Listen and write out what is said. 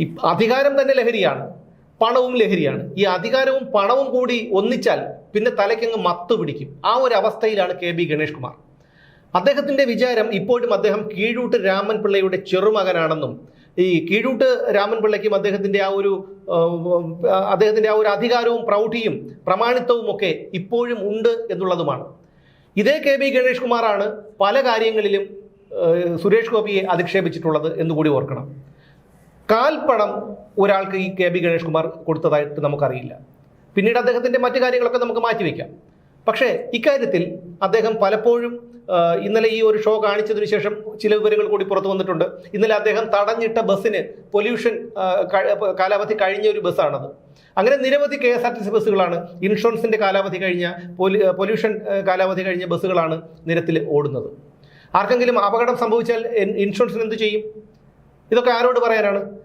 ഈ അധികാരം തന്നെ ലഹരിയാണ്, പണവും ലഹരിയാണ്. ഈ അധികാരവും പണവും കൂടി ഒന്നിച്ചാൽ പിന്നെ തലയ്ക്കങ്ങ് മത്ത് പിടിക്കും. ആ ഒരു അവസ്ഥയിലാണ് KB ഗണേഷ് കുമാർ. അദ്ദേഹത്തിന്റെ വിചാരം ഇപ്പോഴും അദ്ദേഹം കീഴൂട്ട് രാമൻ പിള്ളയുടെ ചെറുമകനാണെന്നും ഈ കീഴൂട്ട് രാമൻ പിള്ളയ്ക്കും അദ്ദേഹത്തിന്റെ ആ ഒരു അധികാരവും പ്രൗഢിയും പ്രമാണിത്വവും ഒക്കെ ഇപ്പോഴും ഉണ്ട് എന്നുള്ളതുമാണ്. ഇതേ KB ഗണേഷ് കുമാറാണ് പല കാര്യങ്ങളിലും സുരേഷ് ഗോപിയെ അധിക്ഷേപിച്ചിട്ടുള്ളത് എന്നുകൂടി ഓർക്കണം. കാൽപ്പണം ഒരാൾക്ക് ഈ KB ഗണേഷ് കുമാർ കൊടുത്തതായിട്ട് നമുക്കറിയില്ല. പിന്നീട് അദ്ദേഹത്തിന്റെ മറ്റു കാര്യങ്ങളൊക്കെ നമുക്ക് മാറ്റിവെക്കാം. പക്ഷേ ഇക്കാര്യത്തിൽ അദ്ദേഹം പലപ്പോഴും ഇന്നലെ ഈ ഒരു ഷോ കാണിച്ചതിന് ശേഷം ചില വിവരങ്ങൾ കൂടി പുറത്തു വന്നിട്ടുണ്ട്. ഇന്നലെ അദ്ദേഹം തടഞ്ഞിട്ട ബസ്സിന് പൊല്യൂഷൻ കാലാവധി കഴിഞ്ഞ ഒരു ബസ്സാണത്. അങ്ങനെ നിരവധി KSRTC ബസ്സുകളാണ് ഇൻഷുറൻസിന്റെ കാലാവധി കഴിഞ്ഞ പൊല്യൂഷൻ കാലാവധി കഴിഞ്ഞ ബസ്സുകളാണ് നിരത്തിൽ ഓടുന്നത്. ആർക്കെങ്കിലും അപകടം സംഭവിച്ചാൽ ഇൻഷുറൻസിന് എന്ത് ചെയ്യും? ഇതൊക്കെ ആരോട് പറയാനാണ്?